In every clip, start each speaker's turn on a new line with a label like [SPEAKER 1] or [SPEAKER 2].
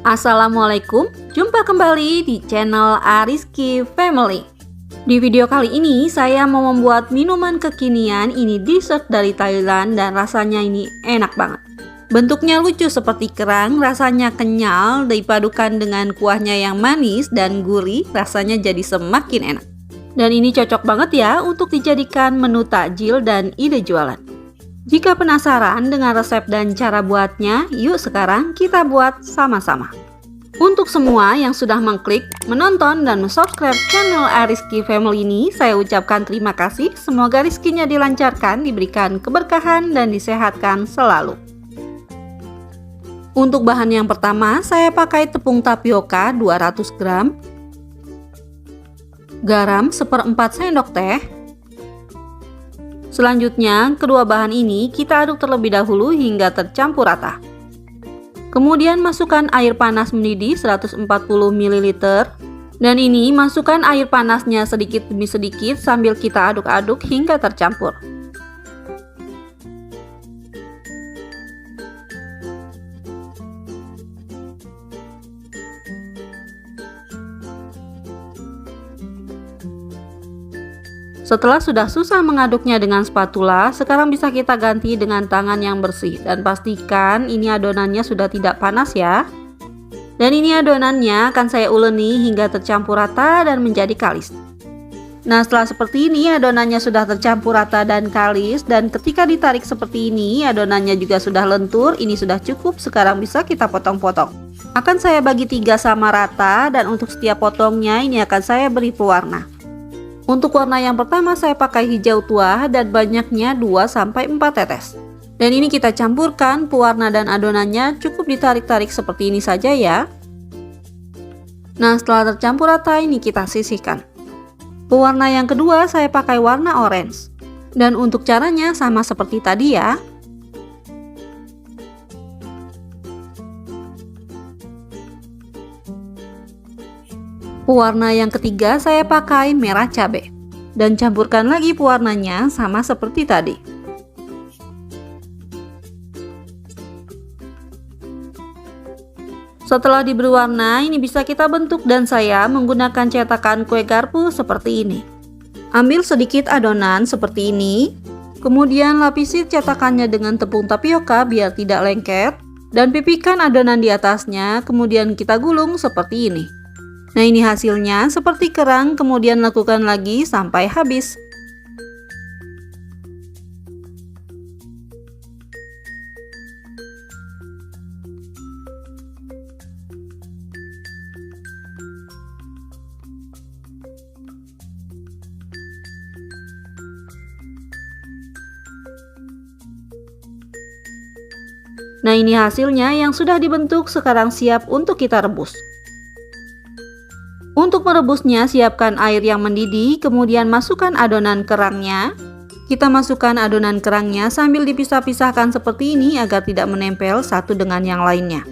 [SPEAKER 1] Assalamualaikum, jumpa kembali di channel Ariski Family. Di video kali ini saya mau membuat minuman kekinian. Ini dessert dari Thailand dan rasanya ini enak banget. Bentuknya lucu seperti kerang, rasanya kenyal, dipadukan dengan kuahnya yang manis dan gurih, rasanya jadi semakin enak. Dan ini cocok banget ya untuk dijadikan menu takjil dan ide jualan. Jika penasaran dengan resep dan cara buatnya, yuk sekarang kita buat sama-sama. Untuk semua yang sudah mengklik, menonton, dan subscribe channel Ariski Family ini, saya ucapkan terima kasih. Semoga rezekinya dilancarkan, diberikan keberkahan, dan disehatkan selalu. Untuk bahan yang pertama, saya pakai tepung tapioka 200 gram, garam 1/4 sendok teh. Selanjutnya, kedua bahan ini kita aduk terlebih dahulu hingga tercampur rata. Kemudian masukkan air panas mendidih 140 ml. Dan ini masukkan air panasnya sedikit demi sedikit sambil kita aduk-aduk hingga tercampur. Setelah sudah susah mengaduknya dengan spatula, sekarang bisa kita ganti dengan tangan yang bersih. Dan pastikan ini adonannya sudah tidak panas ya. Dan ini adonannya akan saya uleni hingga tercampur rata dan menjadi kalis. Nah, setelah seperti ini adonannya sudah tercampur rata dan kalis. Dan ketika ditarik seperti ini adonannya juga sudah lentur. Ini sudah cukup, sekarang bisa kita potong-potong. Akan saya bagi 3 sama rata, dan untuk setiap potongnya ini akan saya beri pewarna. Untuk warna yang pertama saya pakai hijau tua dan banyaknya 2-4 tetes. Dan ini kita campurkan pewarna dan adonannya, cukup ditarik-tarik seperti ini saja ya. Nah, setelah tercampur rata ini kita sisihkan. Pewarna yang kedua saya pakai warna orange. Dan untuk caranya sama seperti tadi ya. Pewarna yang ketiga saya pakai merah cabai. Dan campurkan lagi pewarnanya sama seperti tadi. Setelah diberi warna, ini bisa kita bentuk dan saya menggunakan cetakan kue garpu seperti ini. Ambil sedikit adonan seperti ini. Kemudian lapisi cetakannya dengan tepung tapioka biar tidak lengket. Dan pipihkan adonan di atasnya, kemudian kita gulung seperti ini. Nah, ini hasilnya seperti kerang, kemudian lakukan lagi sampai habis. Nah, ini hasilnya yang sudah dibentuk, sekarang siap untuk kita rebus. Untuk merebusnya, siapkan air yang mendidih, kemudian masukkan adonan kerangnya. Kita masukkan adonan kerangnya sambil dipisah-pisahkan seperti ini agar tidak menempel satu dengan yang lainnya.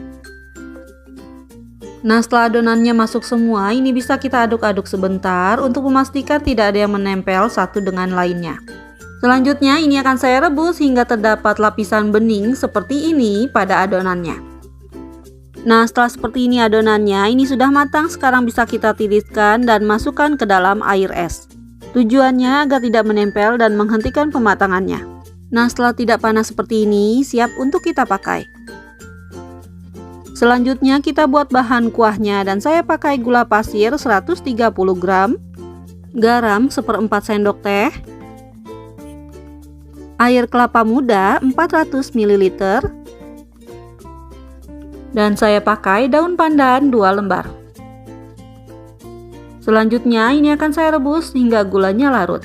[SPEAKER 1] Nah, setelah adonannya masuk semua, ini bisa kita aduk-aduk sebentar untuk memastikan tidak ada yang menempel satu dengan lainnya. Selanjutnya, ini akan saya rebus hingga terdapat lapisan bening seperti ini pada adonannya. Nah, setelah seperti ini adonannya, ini sudah matang, sekarang bisa kita tiriskan dan masukkan ke dalam air es. Tujuannya agar tidak menempel dan menghentikan pematangannya. Nah, setelah tidak panas seperti ini, siap untuk kita pakai. Selanjutnya kita buat bahan kuahnya dan saya pakai gula pasir 130 gram, garam 1/4 sendok teh, air kelapa muda 400 ml, dan saya pakai daun pandan 2 lembar. Selanjutnya ini akan saya rebus hingga gulanya larut.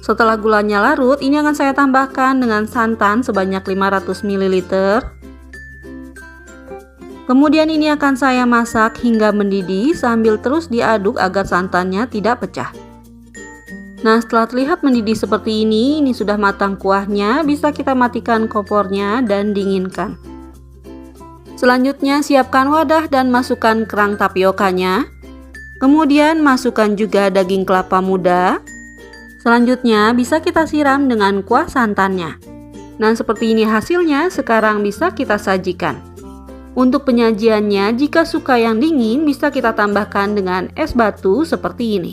[SPEAKER 1] Setelah gulanya larut, ini akan saya tambahkan dengan santan sebanyak 500 ml. Kemudian ini akan saya masak hingga mendidih sambil terus diaduk agar santannya tidak pecah. Nah, setelah terlihat mendidih seperti ini sudah matang kuahnya, bisa kita matikan kompornya dan dinginkan. Selanjutnya siapkan wadah dan masukkan kerang tapiokanya. Kemudian masukkan juga daging kelapa muda. Selanjutnya bisa kita siram dengan kuah santannya. Nah, seperti ini hasilnya, sekarang bisa kita sajikan. Untuk penyajiannya, jika suka yang dingin bisa kita tambahkan dengan es batu seperti ini.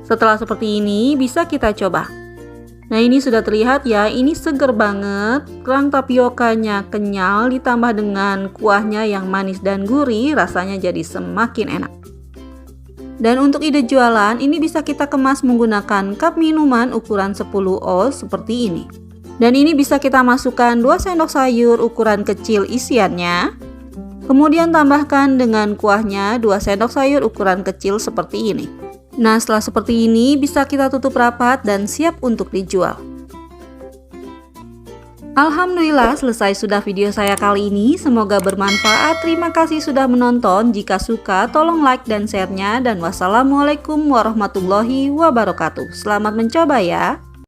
[SPEAKER 1] Setelah seperti ini bisa kita coba. Nah, ini sudah terlihat ya, ini seger banget. Kerang tapiokanya kenyal ditambah dengan kuahnya yang manis dan gurih, rasanya jadi semakin enak. Dan untuk ide jualan, ini bisa kita kemas menggunakan cup minuman ukuran 10 oz seperti ini. Dan ini bisa kita masukkan 2 sendok sayur ukuran kecil isiannya. Kemudian tambahkan dengan kuahnya 2 sendok sayur ukuran kecil seperti ini. Nah, setelah seperti ini bisa kita tutup rapat dan siap untuk dijual. Alhamdulillah, selesai sudah video saya kali ini. Semoga bermanfaat. Terima kasih sudah menonton. Jika suka, tolong like dan share-nya. Dan wassalamualaikum warahmatullahi wabarakatuh. Selamat mencoba ya.